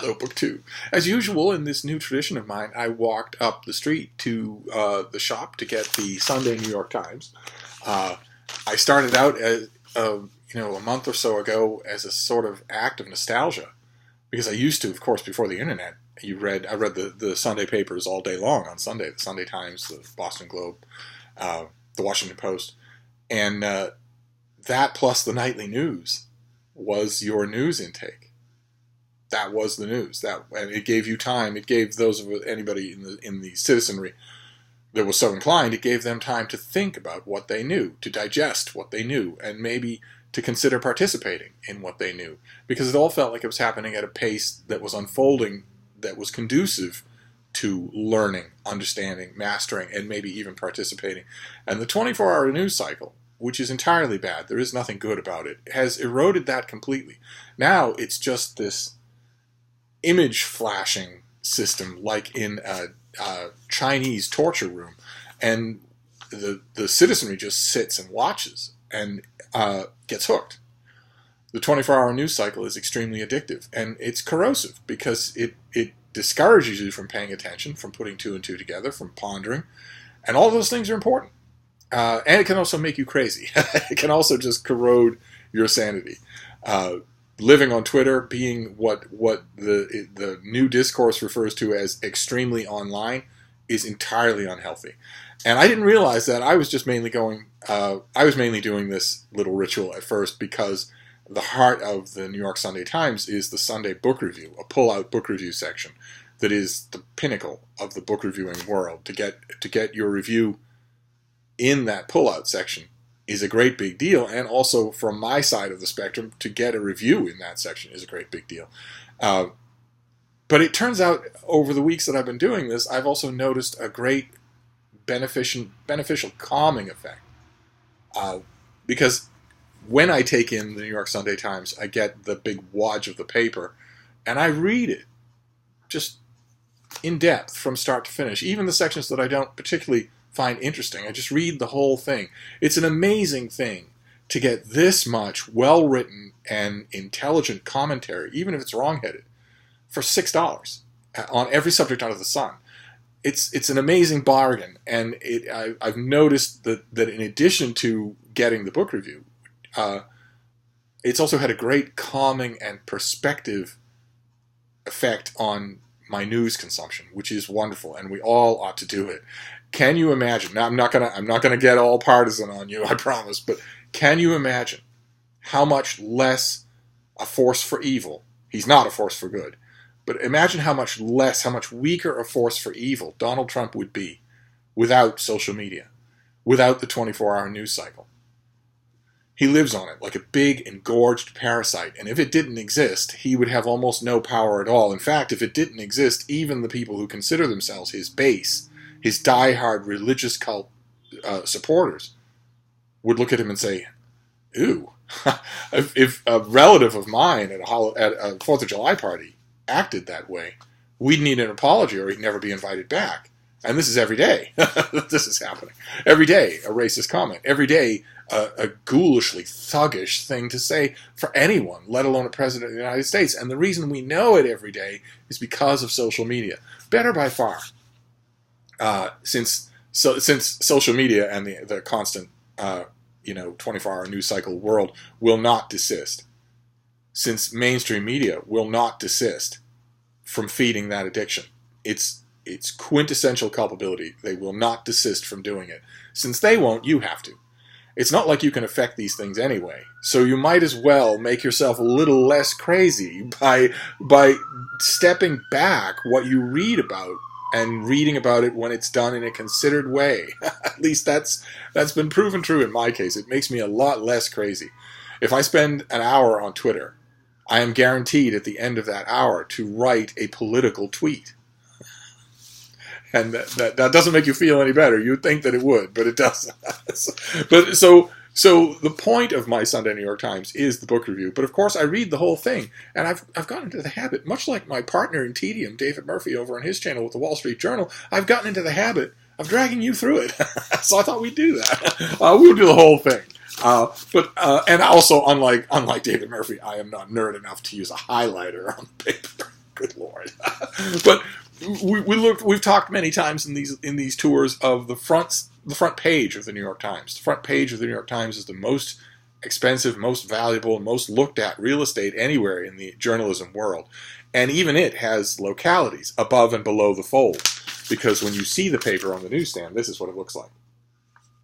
Hello, Book 2. As usual, in this new tradition of mine, I walked up the street to the shop to get the Sunday New York Times. I started out as, a month or so ago as a sort of act of nostalgia, because I used to, of course, before the internet, I read the Sunday papers all day long on Sunday, the Sunday Times, the Boston Globe, the Washington Post, and that plus the nightly news was your news intake. That was the news. And it gave you time. It gave anybody in the citizenry that was so inclined, it gave them time to think about what they knew, to digest what they knew, and maybe to consider participating in what they knew, because it all felt like it was happening at a pace that was unfolding, that was conducive to learning, understanding, mastering, and maybe even participating. And the 24-hour news cycle, which is entirely bad, there is nothing good about it, has eroded that completely. Now it's just this image flashing system, like in a Chinese torture room, and the citizenry just sits and watches and gets hooked. The 24-hour news cycle is extremely addictive, and it's corrosive because it discourages you from paying attention, from putting two and two together, from pondering, and all those things are important. And it can also make you crazy. It can also just corrode your sanity. Living on Twitter, being what the new discourse refers to as extremely online, is entirely unhealthy. And I didn't realize that. I was just mainly doing this little ritual at first because the heart of the New York Sunday Times is the Sunday book review, a pull-out book review section that is the pinnacle of the book reviewing world. To get your review in that pull-out section is a great big deal, and also from my side of the spectrum, to get a review in that section is a great big deal. But it turns out, over the weeks that I've been doing this, I've also noticed a great beneficial calming effect. Because when I take in the New York Sunday Times, I get the big wad of the paper, and I read it just in depth from start to finish, even the sections that I don't particularly find interesting. I just read the whole thing. It's an amazing thing to get this much well-written and intelligent commentary, even if it's wrong-headed, for $6 on every subject under the sun. It's an amazing bargain, and I've noticed that in addition to getting the book review, it's also had a great calming and perspective effect on my news consumption, which is wonderful, and we all ought to do it. Can you imagine? Now, I'm not gonna get all partisan on you, I promise, but can you imagine how much less a force for evil? He's not a force for good, but imagine how much weaker a force for evil Donald Trump would be without social media, without the 24-hour news cycle. He lives on it like a big, engorged parasite, and if it didn't exist, he would have almost no power at all. In fact, if it didn't exist, even the people who consider themselves his base, his die-hard religious cult supporters, would look at him and say, "Ooh, if a relative of mine at a 4th of July party acted that way, we'd need an apology or he'd never be invited back." And this is every day. This is happening. Every day, a racist comment. Every day, a ghoulishly thuggish thing to say for anyone, let alone a president of the United States. And the reason we know it every day is because of social media. Better by far. Since social media and the constant 24-hour news cycle world will not desist, since mainstream media will not desist from feeding that addiction, it's quintessential culpability. They will not desist from doing it. Since they won't, you have to. It's not like you can affect these things anyway, so you might as well make yourself a little less crazy by stepping back what you read about and reading about it when it's done in a considered way. At least that's been proven true in my case. It makes me a lot less crazy. If I spend an hour on Twitter, I am guaranteed at the end of that hour to write a political tweet. And that doesn't make you feel any better. You'd think that it would, but it doesn't. But so the point of my Sunday New York Times is the book review. But of course, I read the whole thing, and I've gotten into the habit, much like my partner in tedium, David Murphy, over on his channel with the Wall Street Journal. I've gotten into the habit of dragging you through it. So I thought we'd do that. We'll do the whole thing. And also, unlike David Murphy, I am not nerd enough to use a highlighter on the paper. Good But we've talked many times in these tours of the front page of the New York Times. The front page of the New York Times is the most expensive, most valuable, most looked at real estate anywhere in the journalism world. And even it has localities above and below the fold. Because when you see the paper on the newsstand, this is what it looks like.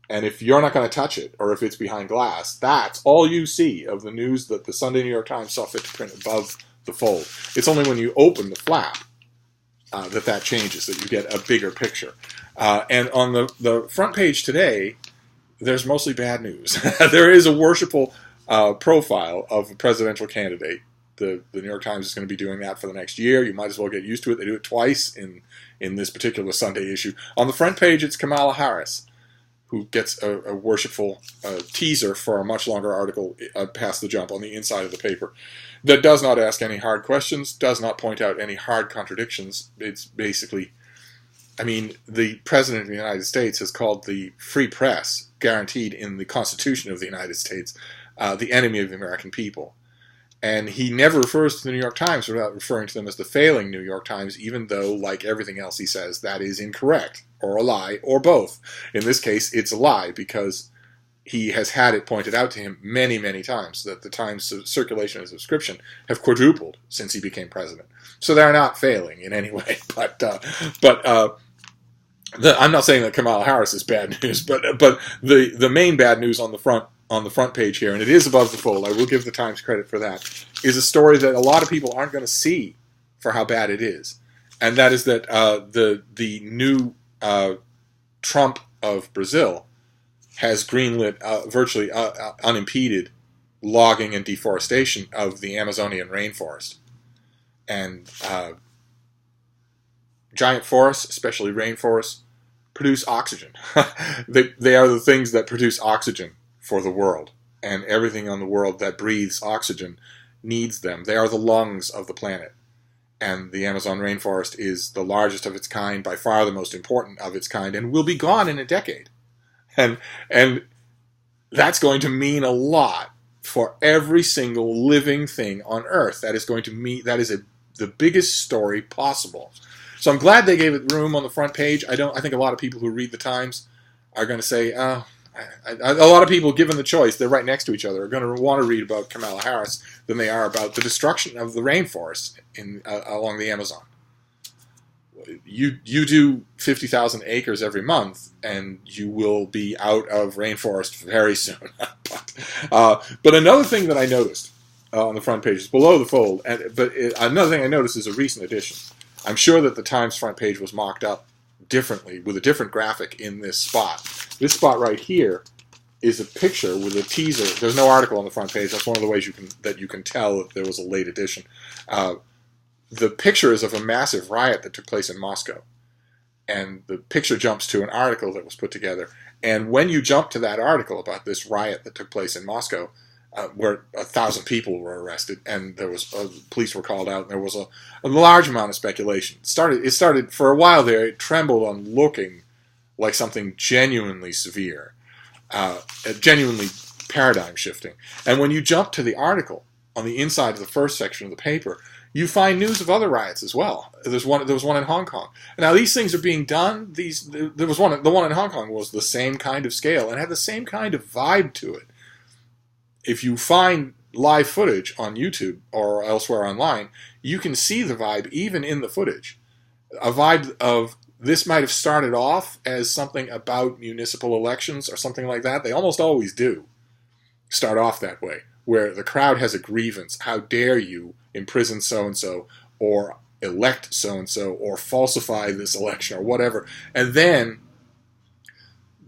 And if you're not going to touch it, or if it's behind glass, that's all you see of the news that the Sunday New York Times saw fit to print above the fold. It's only when you open the flap that changes, that you get a bigger picture. And on the front page today, there's mostly bad news. There is a worshipful profile of a presidential candidate. The New York Times is going to be doing that for the next year. You might as well get used to it. They do it twice in this particular Sunday issue. On the front page, it's Kamala Harris, who gets a worshipful teaser for a much longer article past the jump on the inside of the paper that does not ask any hard questions, does not point out any hard contradictions. It's basically, I mean, the President of the United States has called the free press, guaranteed in the Constitution of the United States, the enemy of the American people. And he never refers to the New York Times without referring to them as the failing New York Times, even though, like everything else he says, that is incorrect, or a lie, or both. In this case, it's a lie, because he has had it pointed out to him many, many times that the Times circulation and subscription have quadrupled since he became president. So they're not failing in any way. I'm not saying that Kamala Harris is bad news, but the main bad news on the front page here, and it is above the fold, I will give the Times credit for that, is a story that a lot of people aren't going to see for how bad it is. And that is that the new Trump of Brazil has greenlit virtually unimpeded logging and deforestation of the Amazonian rainforest. And giant forests, especially rainforests, produce oxygen. They are the things that produce oxygen for the world, and everything on the world that breathes oxygen needs them. They are the lungs of the planet, and the Amazon rainforest is the largest of its kind, by far the most important of its kind, and will be gone in a decade. And that's going to mean a lot for every single living thing on Earth. That is going to mean, that is the biggest story possible. So I'm glad they gave it room on the front page. I think a lot of people who read the Times are going to say, a lot of people, given the choice, they're right next to each other, are going to want to read about Kamala Harris than they are about the destruction of the rainforest along the Amazon. You do 50,000 acres every month, and you will be out of rainforest very soon. But another thing that I noticed on the front page is below the fold. Another thing I noticed is a recent addition. I'm sure that the Times front page was mocked up differently with a different graphic in this spot. This spot right here is a picture with a teaser. There's no article on the front page. That's one of the ways you can tell that there was a late edition. The picture is of a massive riot that took place in Moscow, and the picture jumps to an article that was put together. And when you jump to that article about this riot that took place in Moscow, where 1,000 people were arrested, and there was police were called out, and there was a large amount of speculation. It started for a while there. It trembled on looking like something genuinely severe, genuinely paradigm shifting. And when you jump to the article on the inside of the first section of the paper, you find news of other riots as well. There was one in Hong Kong. Now these things are being done. The one in Hong Kong was the same kind of scale and had the same kind of vibe to it. If you find live footage on YouTube or elsewhere online, you can see the vibe even in the footage. A vibe of this might have started off as something about municipal elections or something like that. They almost always do start off that way, where the crowd has a grievance. How dare you imprison so-and-so, or elect so-and-so, or falsify this election, or whatever. And then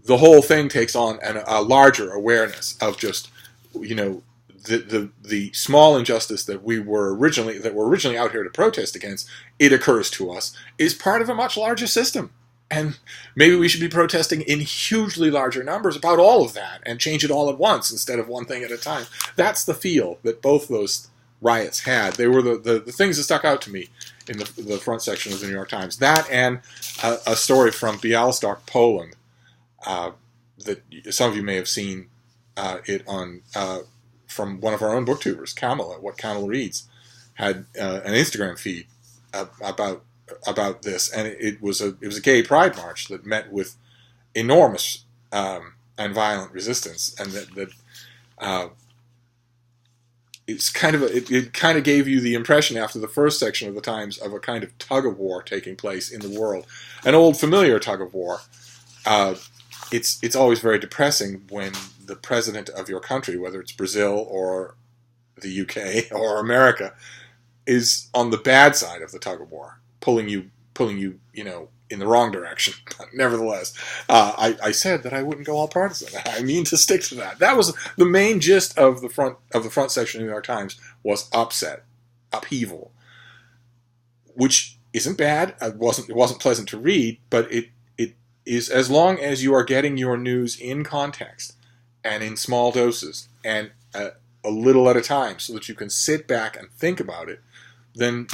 the whole thing takes on a larger awareness of just, the small injustice that were originally out here to protest against. It occurs to us is part of a much larger system, and maybe we should be protesting in hugely larger numbers about all of that and change it all at once instead of one thing at a time. That's the feel that both those riots had. They were the things that stuck out to me in the front section of the New York Times. That and a story from Białystok, Poland, that some of you may have seen it on from one of our own booktubers, Kamala. What Kamala Reads had an Instagram feed about about this, and it was a gay pride march that met with enormous and violent resistance, and it's kind of it kind of gave you the impression after the first section of the Times of a kind of tug of war taking place in the world, an old familiar tug of war. It's always very depressing when the president of your country, whether it's Brazil or the UK or America, is on the bad side of the tug of war, pulling you, in the wrong direction. But nevertheless, I said that I wouldn't go all partisan. I mean to stick to that. That was the main gist of the front section of the New York Times, was upheaval, which isn't bad. It wasn't pleasant to read, but it is, as long as you are getting your news in context and in small doses and a little at a time, so that you can sit back and think about it, then,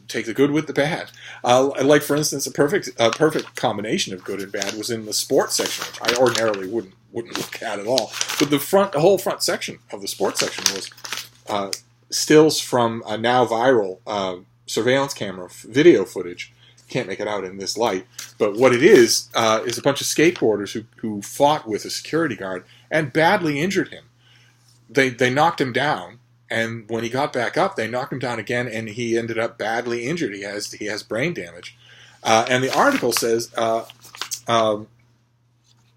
take the good with the bad. Like, for instance, a perfect combination of good and bad was in the sports section, which I ordinarily wouldn't look at all. But the whole front section of the sports section was stills from a now viral surveillance camera video footage. Can't make it out in this light, but what it is a bunch of skateboarders who fought with a security guard and badly injured him. They knocked him down, and when he got back up, they knocked him down again, and he ended up badly injured. He has brain damage, and the article says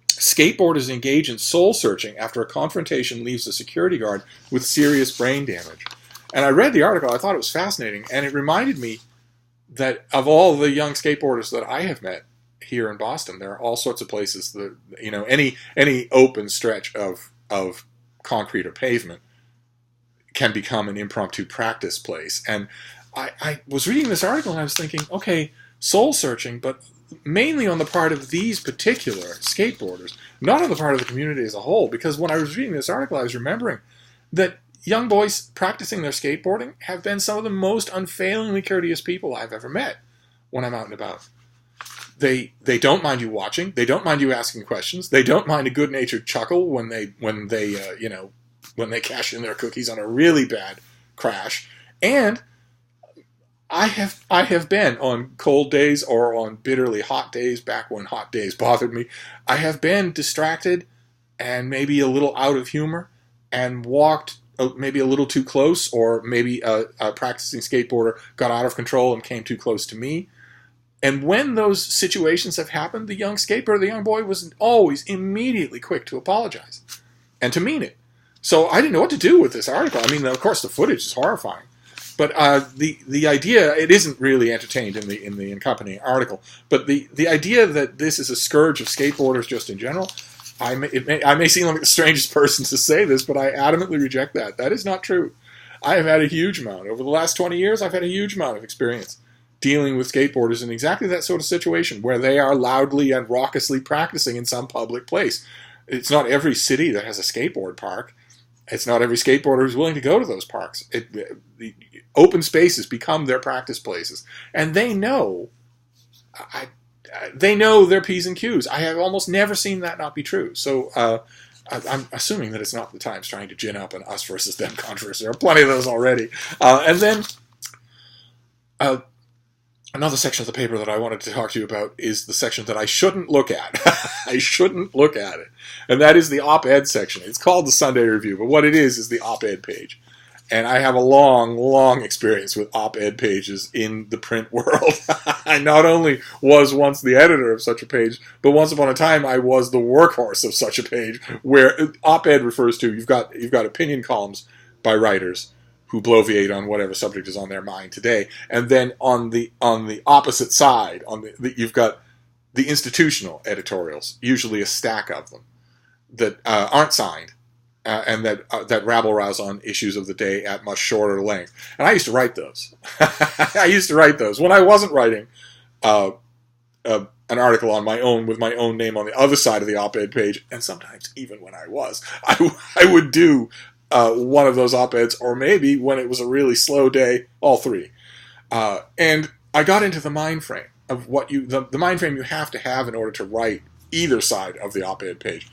skateboarders engage in soul searching after a confrontation leaves a security guard with serious brain damage. And I read the article. I thought it was fascinating, and it reminded me that of all the young skateboarders that I have met here in Boston, there are all sorts of places that, any open stretch of concrete or pavement can become an impromptu practice place. And I was reading this article and I was thinking, okay, soul searching, but mainly on the part of these particular skateboarders, not on the part of the community as a whole, because when I was reading this article, I was remembering that young boys practicing their skateboarding have been some of the most unfailingly courteous people I've ever met when I'm out and about. They don't mind you watching. They don't mind you asking questions. They don't mind a good-natured chuckle when they cash in their cookies on a really bad crash. And I have been on cold days or on bitterly hot days, back when hot days bothered me. I have been distracted and maybe a little out of humor and walked maybe a little too close, or maybe a practicing skateboarder got out of control and came too close to me. And when those situations have happened, the young skateboarder, the young boy, was always immediately quick to apologize and to mean it. So I didn't know what to do with this article. I mean, of course, the footage is horrifying, but the idea, it isn't really entertained in the accompanying article. But the idea that this is a scourge of skateboarders just in general, I may seem like the strangest person to say this, but I adamantly reject that. That is not true. I have had a huge amount. Over the last 20 years, I've had a huge amount of experience dealing with skateboarders in exactly that sort of situation, where they are loudly and raucously practicing in some public place. It's not every city that has a skateboard park. It's not every skateboarder who's willing to go to those parks. The open spaces become their practice places. And they know... They know their P's and Q's. I have almost never seen that not be true. So I'm assuming that it's not the Times trying to gin up an us versus them controversy. There are plenty of those already. And then another section of the paper that I wanted to talk to you about is the section that I shouldn't look at. I shouldn't look at it. And that is the op-ed section. It's called the Sunday Review, but what it is the op-ed page. And I have a long, long experience with op-ed pages in the print world. I not only was once the editor of such a page, but once upon a time I was the workhorse of such a page, where op-ed refers to you've got opinion columns by writers who bloviate on whatever subject is on their mind today, and then on the opposite side, you've got the institutional editorials, usually a stack of them that aren't signed. And that rabble-rouse on issues of the day at much shorter length. And I used to write those. I used to write those. When I wasn't writing an article on my own with my own name on the other side of the op-ed page, and sometimes even when I was, I would do one of those op-eds, or maybe when it was a really slow day, all three. And I got into the mind frame of the mind frame you have to have in order to write either side of the op-ed page.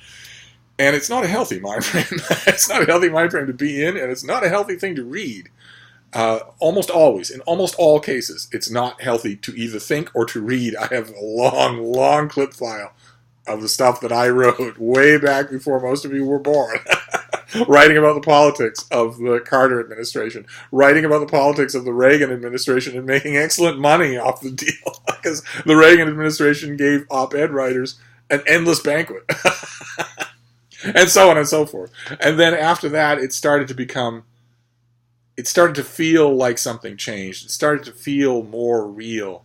And it's not a healthy mind frame. It's not a healthy mind frame to be in, and it's not a healthy thing to read. Almost always, in almost all cases, it's not healthy to either think or to read. I have a long, long clip file of the stuff that I wrote way back before most of you were born. Writing about the politics of the Carter administration, writing about the politics of the Reagan administration, and making excellent money off the deal because the Reagan administration gave op-ed writers an endless banquet. And so on and so forth. And then after that, it started to feel like something changed. It started to feel more real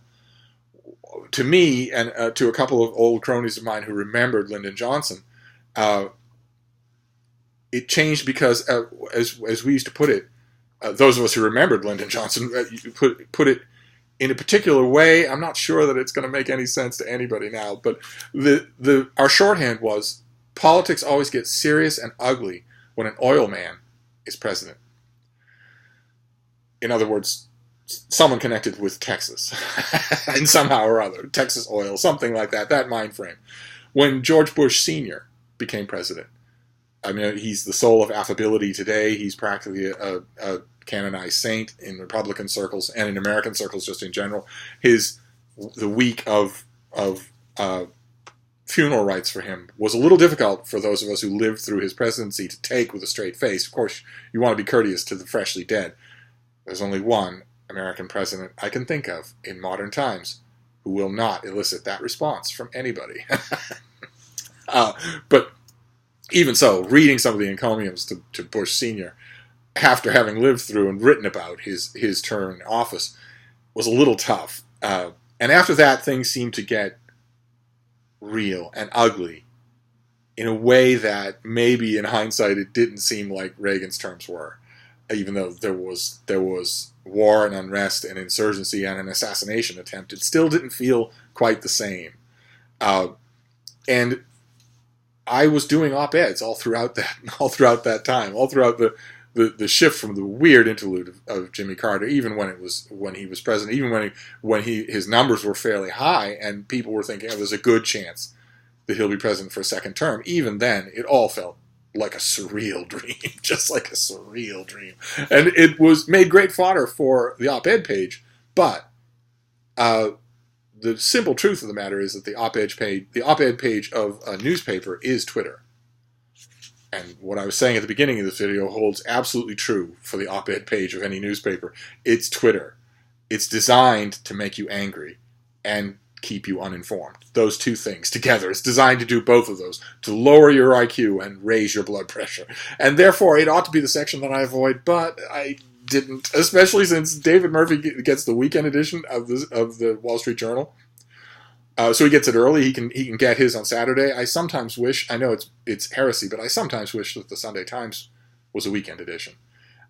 to me and to a couple of old cronies of mine who remembered Lyndon Johnson. It changed because, as we used to put it, those of us who remembered Lyndon Johnson, put it in a particular way. I'm not sure that it's going to make any sense to anybody now, but our shorthand was, politics always gets serious and ugly when an oil man is president. In other words, someone connected with Texas, and somehow or other, Texas oil, something like that mind frame. When George Bush Sr. became president, I mean, he's the soul of affability today. He's practically a canonized saint in Republican circles and in American circles just in general. The week of funeral rites for him was a little difficult for those of us who lived through his presidency to take with a straight face. Of course, you want to be courteous to the freshly dead. There's only one American president I can think of in modern times who will not elicit that response from anybody. But even so, reading some of the encomiums to Bush Sr., after having lived through and written about his term in office, was a little tough. And after that, things seemed to get real and ugly in a way that maybe in hindsight it didn't seem like Reagan's terms were. Even though there was war and unrest and insurgency and an assassination attempt, it still didn't feel quite the same. And I was doing op-eds all throughout that time, all throughout the shift from the weird interlude of Jimmy Carter, even when he was president, even when his numbers were fairly high and people were thinking, oh, there's a good chance that he'll be president for a second term. Even then, it all felt like a surreal dream, just like a surreal dream. And it was made great fodder for the op-ed page, but the simple truth of the matter is that the op-ed page of a newspaper is Twitter. And what I was saying at the beginning of this video holds absolutely true for the op-ed page of any newspaper. It's Twitter. It's designed to make you angry and keep you uninformed. Those two things together. It's designed to do both of those, to lower your IQ and raise your blood pressure. And therefore, it ought to be the section that I avoid, but I didn't, especially since David Murphy gets the weekend edition of the Wall Street Journal. So he gets it early. He can get his on Saturday. I sometimes wish, I know it's heresy, but I sometimes wish that the Sunday Times was a weekend edition.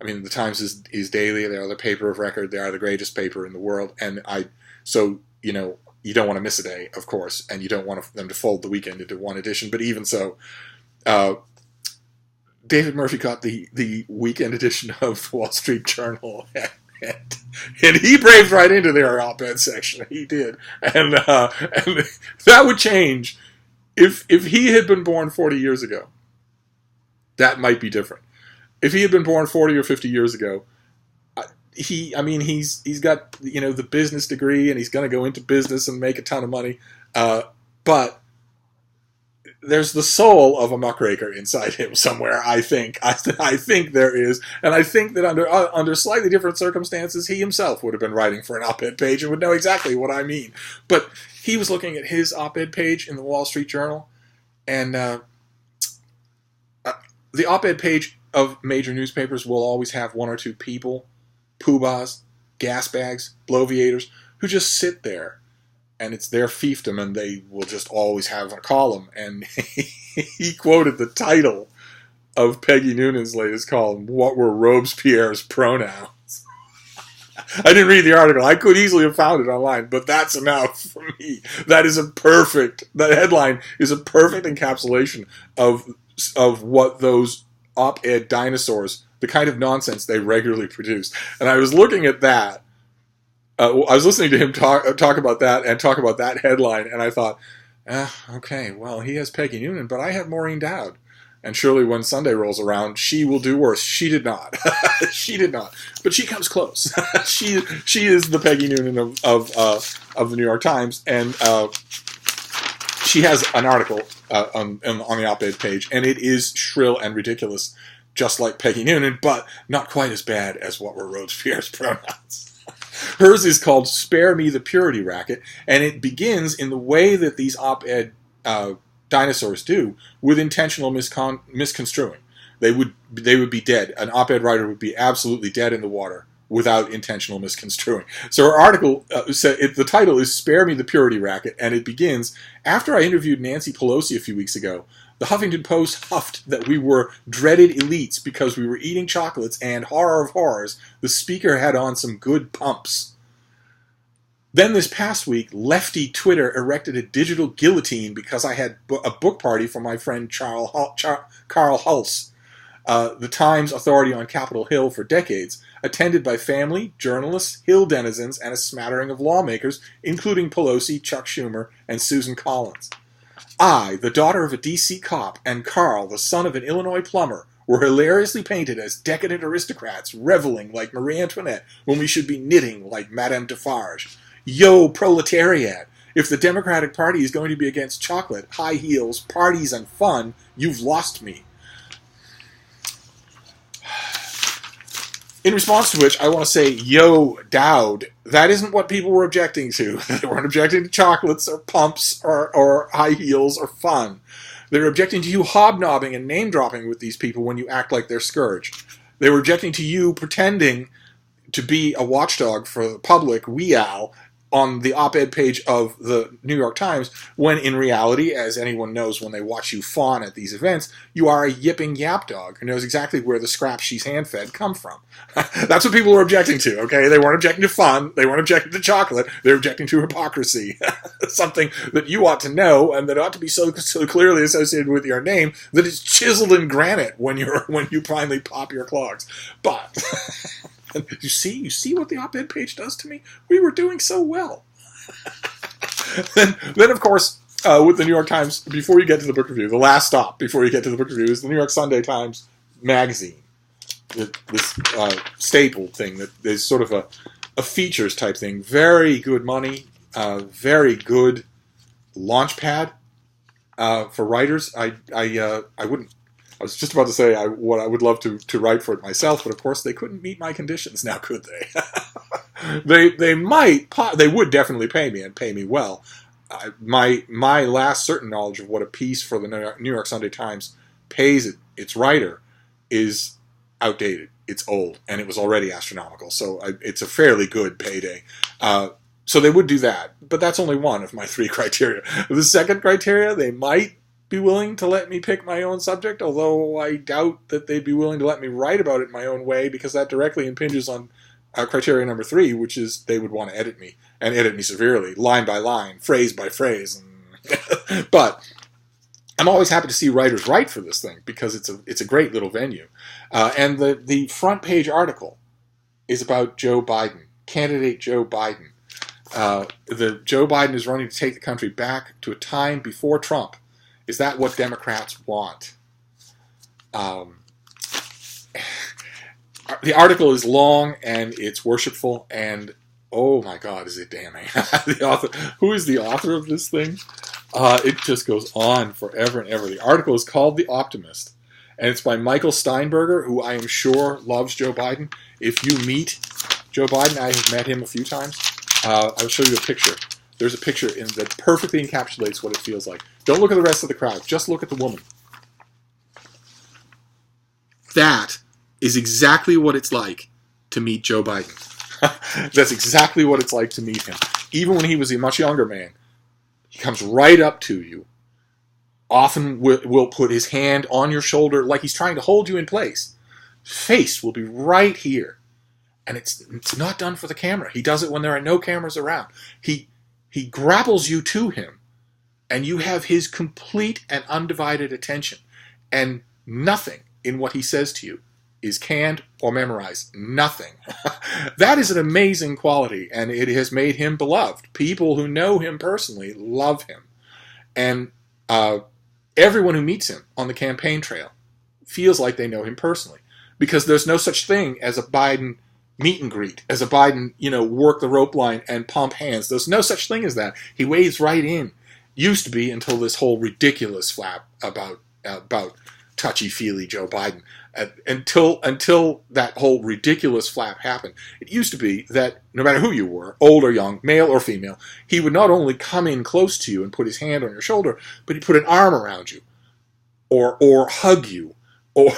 I mean, the Times is daily. They are the paper of record. They are the greatest paper in the world. And you don't want to miss a day, of course, and you don't want them to fold the weekend into one edition. But even so, David Murphy got the weekend edition of the Wall Street Journal, and he braved right into their op-ed section. He did, and that would change if he had been born 40 years ago. That might be different. If he had been born 40 or 50 years ago, he's got the business degree and he's going to go into business and make a ton of money, but there's the soul of a muckraker inside him somewhere. I think there is, and I think that under slightly different circumstances, he himself would have been writing for an op-ed page and would know exactly what I mean. But he was looking at his op-ed page in the Wall Street Journal, and the op-ed page of major newspapers will always have one or two people, poobahs, gas bags, bloviators, who just sit there, and it's their fiefdom, and they will just always have a column. And he quoted the title of Peggy Noonan's latest column, "What Were Robespierre's Pronouns?" I didn't read the article. I could easily have found it online, but that's enough for me. That headline is a perfect encapsulation of what those op-ed dinosaurs, the kind of nonsense they regularly produce. And I was looking at that. I was listening to him talk about that and talk about that headline, and I thought, okay, well, he has Peggy Noonan, but I have Maureen Dowd. And surely when Sunday rolls around, she will do worse. She did not. She did not. But she comes close. She is the Peggy Noonan of the New York Times. And she has an article on the op-ed page, and it is shrill and ridiculous, just like Peggy Noonan, but not quite as bad as what were Robespierre's pronouns. Hers is called Spare Me the Purity Racket, and it begins in the way that these op-ed dinosaurs do, with intentional misconstruing. They would be dead. An op-ed writer would be absolutely dead in the water without intentional misconstruing. So her article, the title is Spare Me the Purity Racket, and it begins, after I interviewed Nancy Pelosi a few weeks ago, the Huffington Post huffed that we were dreaded elites because we were eating chocolates and, horror of horrors, the speaker had on some good pumps. Then this past week, lefty Twitter erected a digital guillotine because I had a book party for my friend Carl Hulse, the Times authority on Capitol Hill for decades, attended by family, journalists, Hill denizens, and a smattering of lawmakers, including Pelosi, Chuck Schumer, and Susan Collins. I, the daughter of a D.C. cop, and Carl, the son of an Illinois plumber, were hilariously painted as decadent aristocrats reveling like Marie Antoinette when we should be knitting like Madame Defarge. Yo, proletariat! If the Democratic Party is going to be against chocolate, high heels, parties, and fun, you've lost me. In response to which, I want to say, yo, Dowd, that isn't what people were objecting to. They weren't objecting to chocolates or pumps or high heels or fun. They were objecting to you hobnobbing and name-dropping with these people when you act like they're scourge. They were objecting to you pretending to be a watchdog for the public, wee owl, on the op-ed page of the New York Times, when in reality, as anyone knows when they watch you fawn at these events, you are a yipping yap dog who knows exactly where the scraps she's hand-fed come from. That's what people were objecting to, okay? They weren't objecting to fun, they weren't objecting to chocolate, they were objecting to hypocrisy. Something that you ought to know, and that ought to be so clearly associated with your name, that it's chiseled in granite when you finally pop your clogs. But... You see what the op-ed page does to me? We were doing so well. then, of course, with the New York Times, before you get to the book review, the last stop before you get to the book review is the New York Sunday Times magazine. This staple thing that is sort of a features type thing. Very good money, very good launch pad for writers. I wouldn't. I was just about to say what I would love to write for it myself, but of course they couldn't meet my conditions. Now, could they? They would definitely pay me and pay me well. My last certain knowledge of what a piece for the New York Sunday Times pays its writer is outdated. It's old, and it was already astronomical. So it's a fairly good payday. So they would do that, but that's only one of my 3 criteria. The second criteria, they might be willing to let me pick my own subject, although I doubt that they'd be willing to let me write about it my own way, because that directly impinges on criteria number 3, which is they would want to edit me, and edit me severely, line by line, phrase by phrase. But I'm always happy to see writers write for this thing, because it's a great little venue. And the front page article is about Joe Biden, candidate Joe Biden. Joe Biden is running to take the country back to a time before Trump. Is that what Democrats want? The article is long and it's worshipful, and oh my God, is it damning. Who is the author of this thing? It just goes on forever and ever. The article is called The Optimist, and it's by Michael Steinberger, who I am sure loves Joe Biden. If you meet Joe Biden, I have met him a few times. I'll show you a picture. There's a picture that perfectly encapsulates what it feels like. Don't look at the rest of the crowd. Just look at the woman. That is exactly what it's like to meet Joe Biden. That's exactly what it's like to meet him. Even when he was a much younger man, he comes right up to you. Often will put his hand on your shoulder like he's trying to hold you in place. His face will be right here. And it's not done for the camera. He does it when there are no cameras around. He grapples you to him, and you have his complete and undivided attention. And nothing in what he says to you is canned or memorized. Nothing. That is an amazing quality, and it has made him beloved. People who know him personally love him. And everyone who meets him on the campaign trail feels like they know him personally, because there's no such thing as a Biden meet and greet, as a Biden, work the rope line and pump hands. There's no such thing as that. He wades right in. Used to be, until this whole ridiculous flap about touchy-feely Joe Biden. Until that whole ridiculous flap happened, it used to be that no matter who you were, old or young, male or female, he would not only come in close to you and put his hand on your shoulder, but he'd put an arm around you, or hug you, or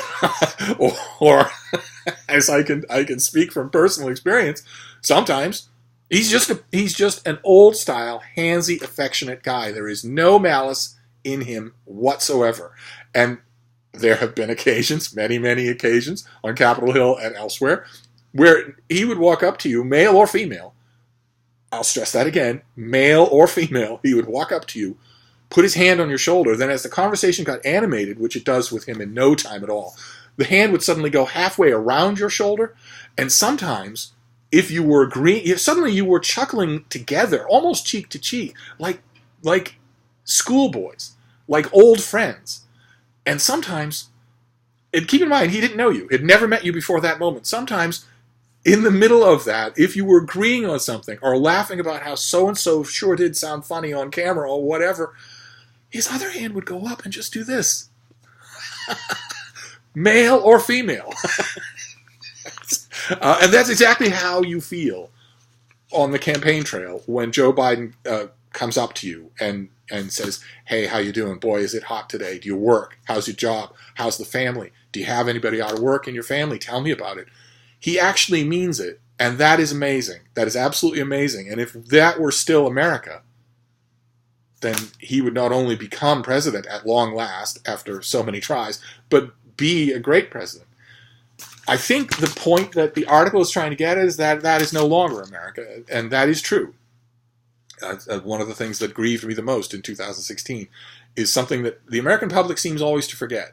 as I can speak from personal experience, sometimes he's just an old style, handsy, affectionate guy. There is no malice in him whatsoever, and there have been occasions, many, many occasions, on Capitol Hill and elsewhere, where he would walk up to you, male or female. I'll stress that again, male or female. He would walk up to you, put his hand on your shoulder. Then as the conversation got animated, which it does with him in no time at all, the hand would suddenly go halfway around your shoulder. And sometimes, if you were agreeing, suddenly you were chuckling together, almost cheek to cheek, like schoolboys, like old friends. And sometimes, and keep in mind, he didn't know you. He'd never met you before that moment. Sometimes, in the middle of that, if you were agreeing on something or laughing about how so-and-so sure did sound funny on camera or whatever, his other hand would go up and just do this. Male or female. And that's exactly how you feel on the campaign trail when Joe Biden comes up to you and says, hey, how you doing? Boy, is it hot today. Do you work? How's your job? How's the family? Do you have anybody out of work in your family? Tell me about it. He actually means it, and that is amazing. That is absolutely amazing. And if that were still America, then he would not only become president at long last after so many tries, but be a great president. I think the point that the article is trying to get at is that that is no longer America, and that is true. One of the things that grieved me the most in 2016 is something that the American public seems always to forget.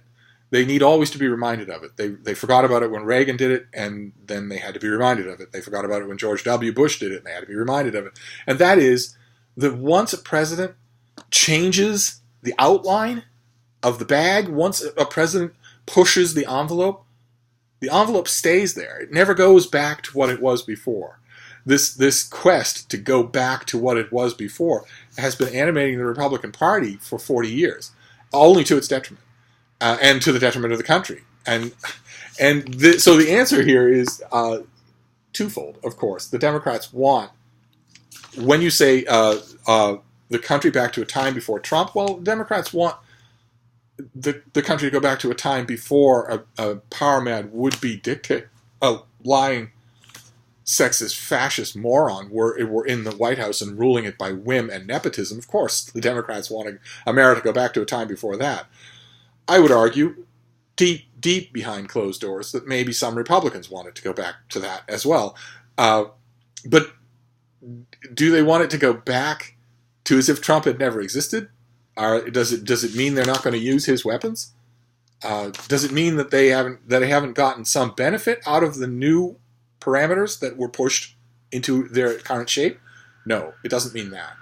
They need always to be reminded of it. They forgot about it when Reagan did it, and then they had to be reminded of it. They forgot about it when George W. Bush did it, and they had to be reminded of it. And that is that once a president changes the outline of the bag, once a president pushes the envelope stays there. It never goes back to what it was before. This quest to go back to what it was before has been animating the Republican Party for 40 years, only to its detriment, and to the detriment of the country. So the answer here is twofold, of course. The Democrats want, when you say the country back to a time before Trump, well, Democrats want the country to go back to a time before a power-mad would-be dictator, a lying, sexist, fascist moron were in the White House and ruling it by whim and nepotism. Of course, the Democrats want America to go back to a time before that. I would argue, deep behind closed doors, that maybe some Republicans wanted to go back to that as well. But do they want it to go back to as if Trump had never existed? Does it mean they're not going to use his weapons? Does it mean that they haven't gotten some benefit out of the new parameters that were pushed into their current shape? No, it doesn't mean that.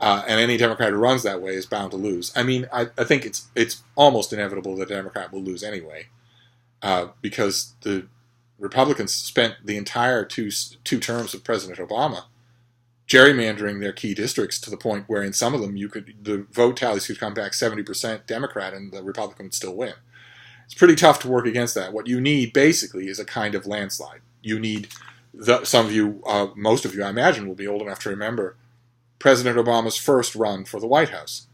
And any Democrat who runs that way is bound to lose. I mean, I think it's almost inevitable that a Democrat will lose anyway, because the Republicans spent the entire two terms of President Obama gerrymandering their key districts to the point where in some of them the vote tallies could come back 70% Democrat and the Republican would still win. It's pretty tough to work against that. What you need basically is a kind of landslide. You need, some of you, most of you I imagine will be old enough to remember President Obama's first run for the White House.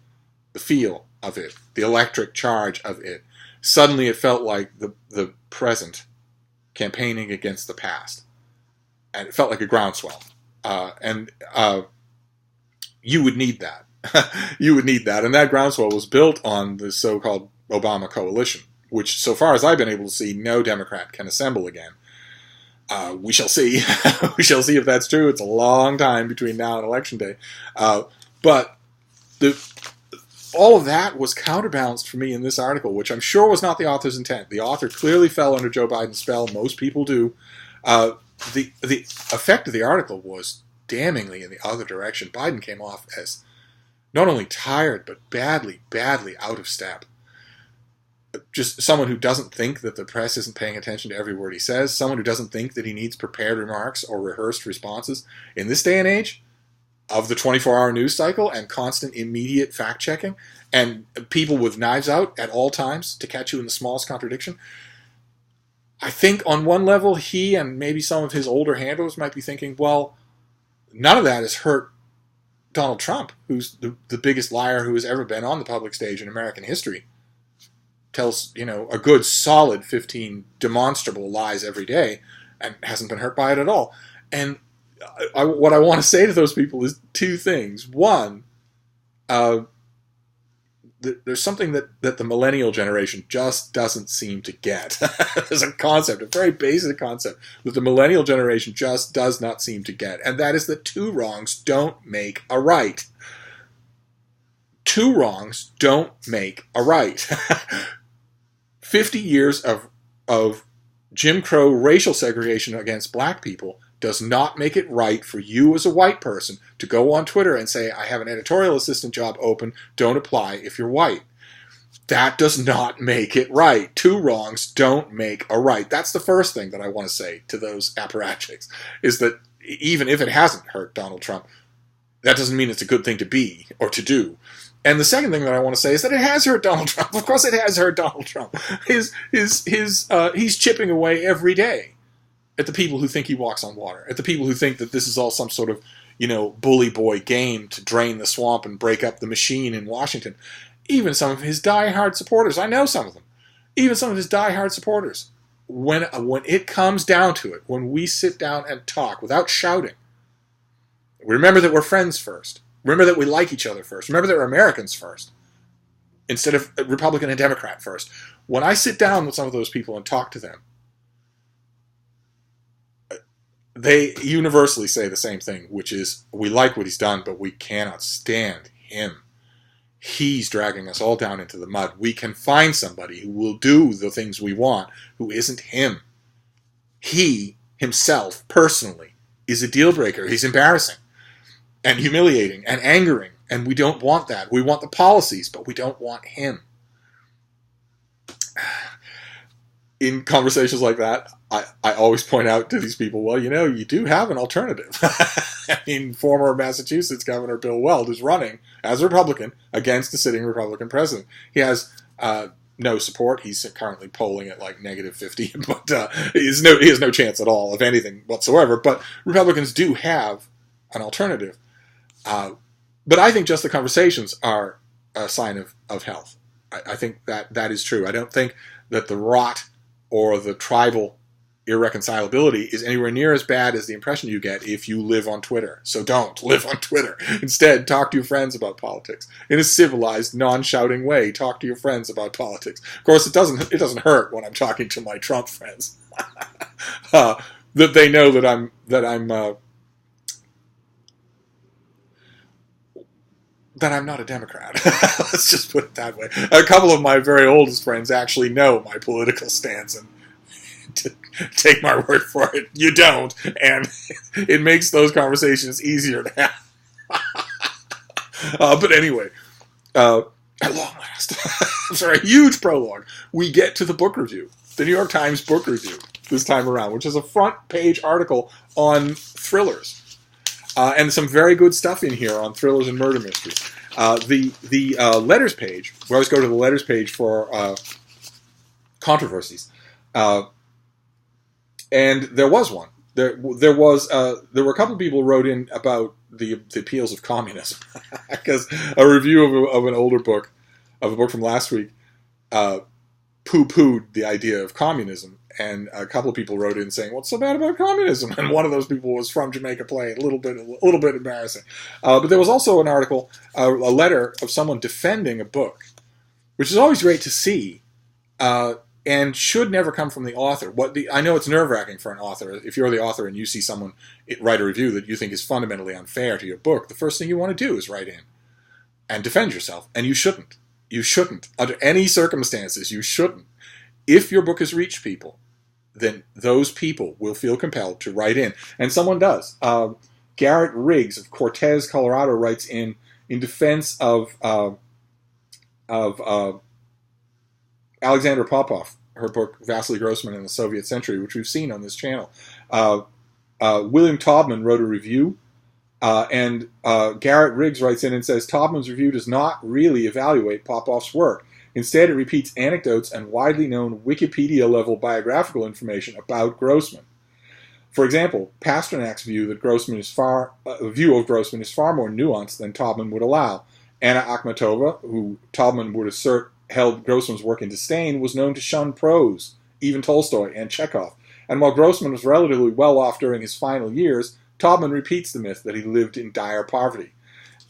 The feel of it, the electric charge of it. Suddenly it felt like the present campaigning against the past. And it felt like a groundswell. You would need that. You would need that. And that groundswell was built on the so-called Obama coalition, which, so far as I've been able to see, no Democrat can assemble again. We shall see. We shall see if that's true. It's a long time between now and Election Day. But all of that was counterbalanced for me in this article, which I'm sure was not the author's intent. The author clearly fell under Joe Biden's spell. Most people do. The effect of the article was damningly in the other direction. Biden came off as not only tired, but badly out of step. just someone who doesn't think that the press isn't paying attention to every word he says, someone who doesn't think that he needs prepared remarks or rehearsed responses. In this day and age of the 24-hour news cycle and constant immediate fact-checking and people with knives out at all times to catch you in the smallest contradiction, I think on one level he and maybe some of his older handlers might be thinking, well, none of that has hurt Donald Trump, who's the biggest liar who has ever been on the public stage in American history. Tells, a good solid 15 demonstrable lies every day and hasn't been hurt by it at all. And what I want to say to those people is two things. One, there's something that the millennial generation just doesn't seem to get. There's a concept, a very basic concept, that the millennial generation just does not seem to get, and that is that two wrongs don't make a right. Two wrongs don't make a right. 50 years of Jim Crow racial segregation against black people does not make it right for you as a white person to go on Twitter and say, I have an editorial assistant job open, don't apply if you're white. That does not make it right. Two wrongs don't make a right. That's the first thing that I want to say to those apparatchiks, is that even if it hasn't hurt Donald Trump, that doesn't mean it's a good thing to be or to do. And the second thing that I want to say is that it has hurt Donald Trump. Of course it has hurt Donald Trump. He's chipping away every day at the people who think he walks on water, at the people who think that this is all some sort of, bully boy game to drain the swamp and break up the machine in Washington. Even some of his diehard supporters, I know some of them, even some of his diehard supporters, when it comes down to it, when we sit down and talk without shouting, remember that we're friends first. Remember that we like each other first. Remember that we're Americans first, instead of Republican and Democrat first. When I sit down with some of those people and talk to them, they universally say the same thing, which is, we like what he's done, but we cannot stand him. He's dragging us all down into the mud. We can find somebody who will do the things we want, who isn't him. He, himself, personally, is a deal breaker. He's embarrassing and humiliating and angering, and we don't want that. We want the policies, but we don't want him. In conversations like that, I always point out to these people, well, you do have an alternative. I mean, former Massachusetts Governor Bill Weld is running as a Republican against the sitting Republican president. He has no support. He's currently polling at like -50, but he has no chance at all of anything whatsoever. But Republicans do have an alternative. But I think just the conversations are a sign of health. I think that is true. I don't think that the rot or the tribal irreconcilability is anywhere near as bad as the impression you get if you live on Twitter. So don't live on Twitter. Instead, talk to your friends about politics. In a civilized, non-shouting way, talk to your friends about politics. Of course, it doesn't hurt when I'm talking to my Trump friends. That they know that I'm not a Democrat. Let's just put it that way. A couple of my very oldest friends actually know my political stance, and take my word for it, you don't. And it makes those conversations easier to have. But anyway, at long last, after a huge prologue, we get to the book review. The New York Times book review this time around, which is a front page article on thrillers. And some very good stuff in here on thrillers and murder mysteries. The letters page, we always go to the letters page for controversies. And there was one. There were a couple of people who wrote in about the appeals of communism. Because a review of an older book, of a book from last week, poo-pooed the idea of communism. And a couple of people wrote in saying, "What's so bad about communism?" And one of those people was from Jamaica Plain. A little bit embarrassing. But there was also an article, a letter of someone defending a book, which is always great to see, and should never come from the author. I know it's nerve-wracking for an author. If you're the author and you see someone write a review that you think is fundamentally unfair to your book, the first thing you want to do is write in and defend yourself. And you shouldn't. You shouldn't. Under any circumstances, you shouldn't. If your book has reached people, then those people will feel compelled to write in. And someone does. Garrett Riggs of Cortez, Colorado, writes in defense of Alexandra Popov, her book Vasily Grossman in the Soviet Century, which we've seen on this channel. William Taubman wrote a review, and Garrett Riggs writes in and says, Taubman's review does not really evaluate Popov's work. Instead, it repeats anecdotes and widely known Wikipedia-level biographical information about Grossman. For example, Pasternak's view of Grossman is far more nuanced than Taubman would allow. Anna Akhmatova, who Taubman would assert held Grossman's work in disdain, was known to shun prose, even Tolstoy and Chekhov. And while Grossman was relatively well off during his final years, Taubman repeats the myth that he lived in dire poverty.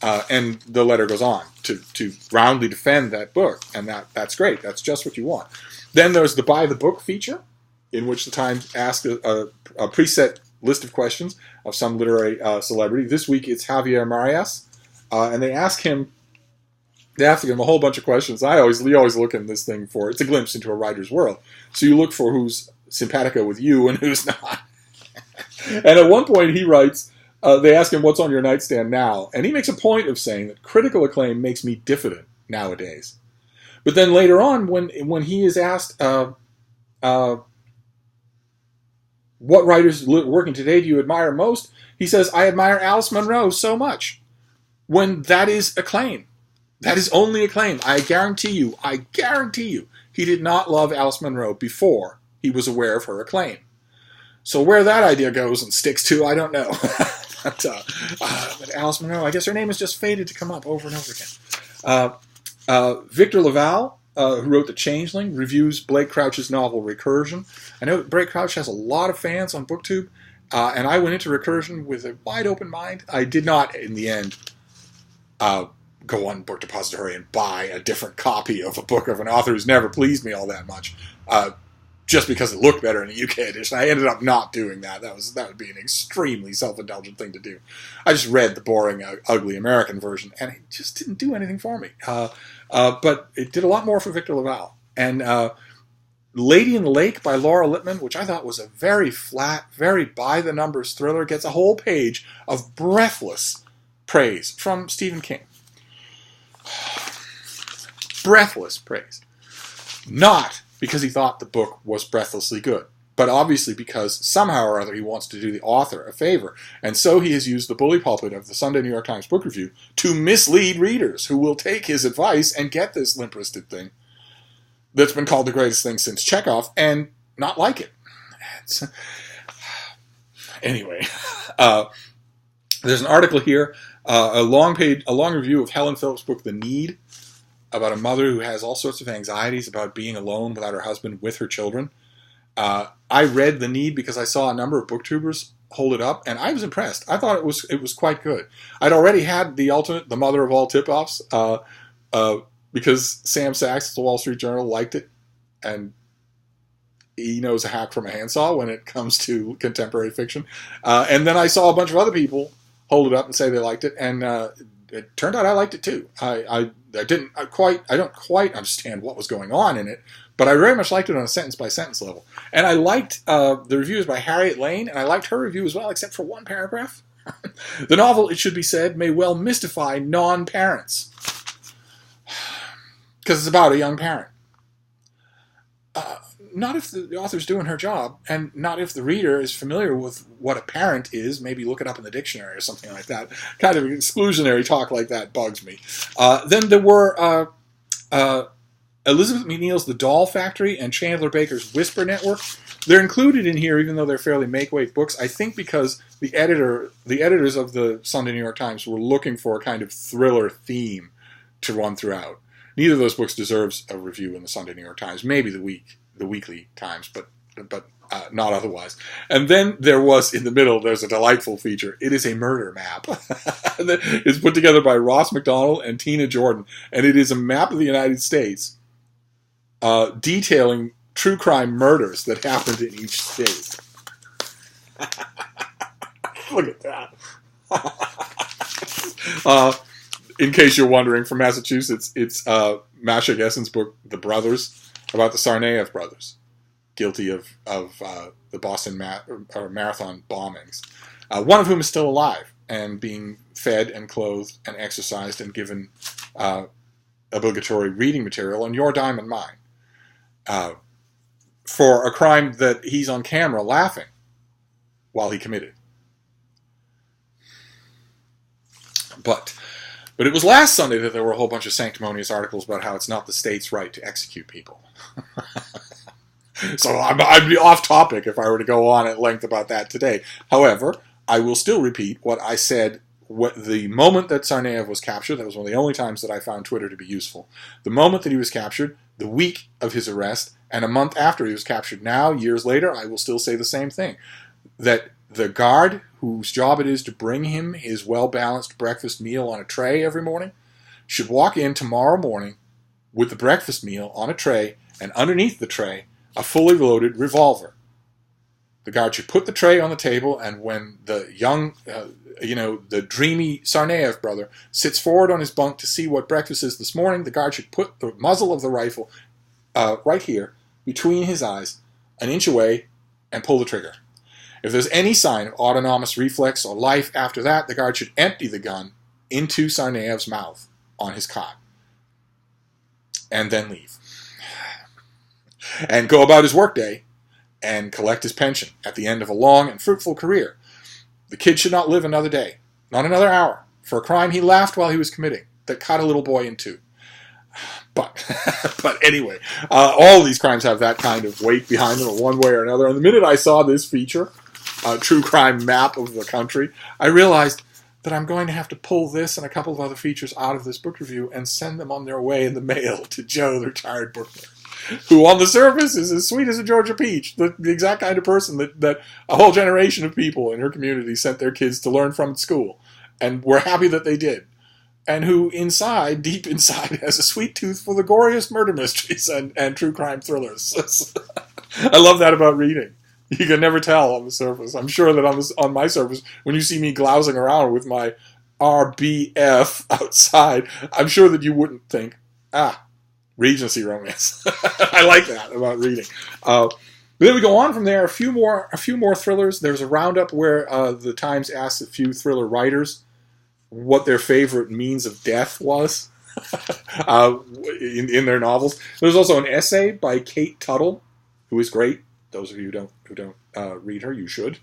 And the letter goes on to roundly defend that book, and that's great. That's just what you want. Then there's the Buy the Book feature, in which the Times asks a preset list of questions of some literary celebrity. This week it's Javier Marias, and they ask him a whole bunch of questions. We always look in this thing for, it's a glimpse into a writer's world. So you look for who's simpatico with you and who's not. And at one point he writes, they ask him, what's on your nightstand now? And he makes a point of saying that critical acclaim makes me diffident nowadays. But then later on, when he is asked, what writers working today do you admire most? He says, I admire Alice Munro so much. When that is acclaim. That is only acclaim. I guarantee you, he did not love Alice Munro before he was aware of her acclaim. So where that idea goes and sticks to, I don't know. but Alice Munro, I guess her name has just faded to come up over and over again. Victor Laval, who wrote The Changeling, reviews Blake Crouch's novel Recursion. I know that Blake Crouch has a lot of fans on BookTube, and I went into Recursion with a wide open mind. I did not, in the end, go on Book Depository and buy a different copy of a book of an author who's never pleased me all that much, just because it looked better in a UK edition. I ended up not doing that. That would be an extremely self-indulgent thing to do. I just read the boring, ugly American version, and it just didn't do anything for me. But it did a lot more for Victor Laval. And Lady in the Lake by Laura Lippman, which I thought was a very flat, very by-the-numbers thriller, gets a whole page of breathless praise from Stephen King. Breathless praise. Not because he thought the book was breathlessly good, but obviously because somehow or other he wants to do the author a favor. And so he has used the bully pulpit of the Sunday New York Times Book Review to mislead readers who will take his advice and get this limp-wristed thing that's been called the greatest thing since Chekhov and not like it. Anyway, there's an article here, a long review of Helen Phillips' book, The Need, about a mother who has all sorts of anxieties about being alone without her husband with her children. I read The Need because I saw a number of booktubers hold it up, and I was impressed. I thought it was quite good. I'd already had the mother of all tip-offs, because Sam Sachs of the Wall Street Journal liked it, and he knows a hack from a handsaw when it comes to contemporary fiction. And then I saw a bunch of other people hold it up and say they liked it, and it turned out I liked it too. I don't quite understand what was going on in it, but I very much liked it on a sentence-by-sentence level. And I liked the reviews by Harriet Lane, and I liked her review as well, except for one paragraph. The novel, it should be said, may well mystify non-parents, because it's about a young parent. Not if the author's doing her job, and not if the reader is familiar with what a parent is. Maybe look it up in the dictionary or something like that. Kind of exclusionary talk like that bugs me. Then there were Elizabeth McNeil's The Doll Factory and Chandler Baker's Whisper Network. They're included in here, even though they're fairly make-weight books, I think because the editors of the Sunday New York Times were looking for a kind of thriller theme to run throughout. Neither of those books deserves a review in the Sunday New York Times, maybe the Weekly Times, but not otherwise. And then there was, in the middle, there's a delightful feature. It is a murder map. It's put together by Ross McDonald and Tina Jordan, and it is a map of the United States detailing true crime murders that happened in each state. Look at that. In case you're wondering, from Massachusetts, it's Masha Gessen's book, The Brothers, about the Tsarnaev brothers, guilty of the Boston Marathon bombings. One of whom is still alive and being fed and clothed and exercised and given obligatory reading material on Your Dime and Mine. for a crime that he's on camera laughing while he committed. But it was last Sunday that there were a whole bunch of sanctimonious articles about how it's not the state's right to execute people. So I'd be off topic if I were to go on at length about that today. However, I will still repeat what I said the moment that Tsarnaev was captured. That was one of the only times that I found Twitter to be useful. The moment that he was captured, the week of his arrest, and a month after he was captured. Now, years later, I will still say the same thing. That the guard whose job it is to bring him his well-balanced breakfast meal on a tray every morning should walk in tomorrow morning with the breakfast meal on a tray, and underneath the tray, a fully loaded revolver. The guard should put the tray on the table, and when the young, the dreamy Tsarnaev brother sits forward on his bunk to see what breakfast is this morning, the guard should put the muzzle of the rifle right here between his eyes, an inch away, and pull the trigger. If there's any sign of autonomous reflex or life after that, the guard should empty the gun into Tsarnaev's mouth on his cot, and then leave. And go about his workday and collect his pension at the end of a long and fruitful career. The kid should not live another day, not another hour, for a crime he laughed while he was committing, that cut a little boy in two. But anyway, all these crimes have that kind of weight behind them in one way or another. And the minute I saw this feature, true crime map of the country, I realized that I'm going to have to pull this and a couple of other features out of this book review and send them on their way in the mail to Joe, the retired bookman, who on the surface is as sweet as a Georgia peach, the exact kind of person that a whole generation of people in her community sent their kids to learn from at school, and were happy that they did. And who inside, deep inside, has a sweet tooth for the goriest murder mysteries and true crime thrillers. I love that about reading. You can never tell on the surface. I'm sure that on my surface, when you see me glousing around with my RBF outside, I'm sure that you wouldn't think, Regency romance. I like that about reading. Then we go on from there. A few more thrillers. There's a roundup where the Times asks a few thriller writers what their favorite means of death was in their novels. There's also an essay by Kate Tuttle, who is great. Those of you who don't read her, you should.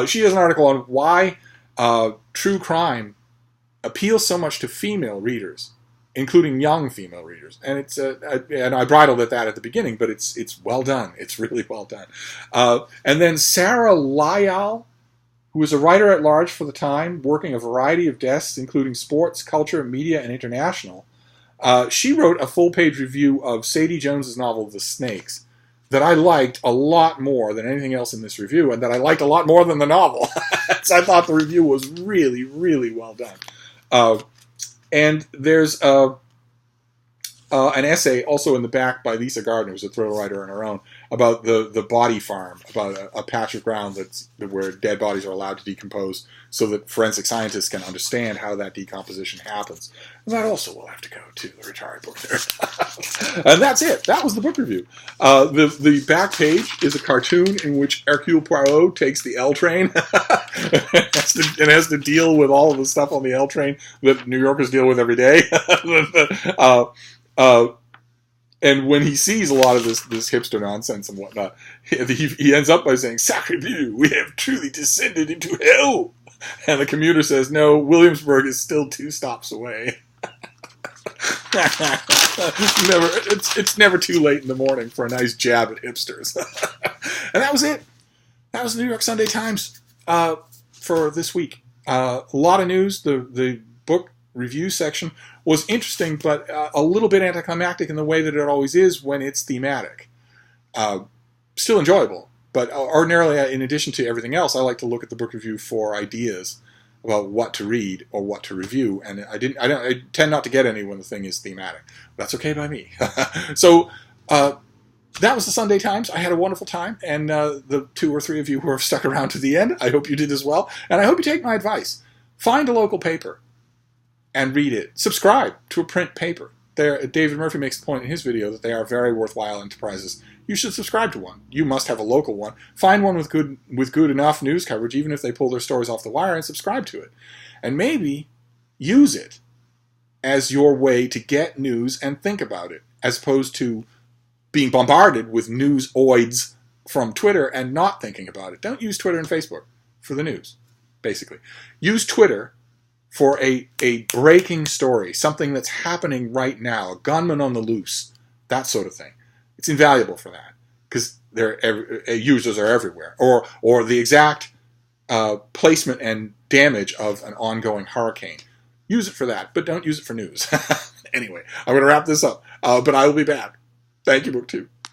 She has an article on why true crime appeals so much to female readers, including young female readers. And it's and I bridled at that at the beginning, but it's well done. It's really well done. And then Sarah Lyall, who is a writer at large for the Time, working a variety of desks, including sports, culture, media, and international. She wrote a full-page review of Sadie Jones's novel, The Snakes, that I liked a lot more than anything else in this review, and that I liked a lot more than the novel. So I thought the review was really, really well done. And there's an essay also in the back by Lisa Gardner, who's a thriller writer on her own, about the body farm, about a patch of ground where dead bodies are allowed to decompose so that forensic scientists can understand how that decomposition happens. And that also will have to go to the retired book there. And that's it. That was the book review. The back page is a cartoon in which Hercule Poirot takes the L train and has to deal with all of the stuff on the L train that New Yorkers deal with every day. And when he sees a lot of this hipster nonsense and whatnot, he ends up by saying, "Sacre bleu, we have truly descended into hell." And the commuter says, "No, Williamsburg is still 2 stops away." It's never too late in the morning for a nice jab at hipsters. And that was it. That was the New York Sunday Times for this week. A lot of news. The book review section was interesting, but a little bit anticlimactic in the way that it always is when it's thematic. Still enjoyable, but ordinarily, in addition to everything else, I like to look at the book review for ideas about what to read or what to review, and I tend not to get any when the thing is thematic. That's okay by me. So that was the Sunday Times. I had a wonderful time, and the 2 or 3 of you who have stuck around to the end, I hope you did as well, and I hope you take my advice. Find a local paper and read it. Subscribe to a print paper. David Murphy makes the point in his video that they are very worthwhile enterprises. You should subscribe to one. You must have a local one. Find one with good enough news coverage, even if they pull their stories off the wire, and subscribe to it. And maybe use it as your way to get news and think about it, as opposed to being bombarded with news-oids from Twitter and not thinking about it. Don't use Twitter and Facebook for the news, basically. Use Twitter for a breaking story, something that's happening right now, a gunman on the loose, that sort of thing. It's invaluable for that because users are everywhere. Or the exact placement and damage of an ongoing hurricane. Use it for that, but don't use it for news. Anyway, I'm going to wrap this up, but I will be back. Thank you, Book 2.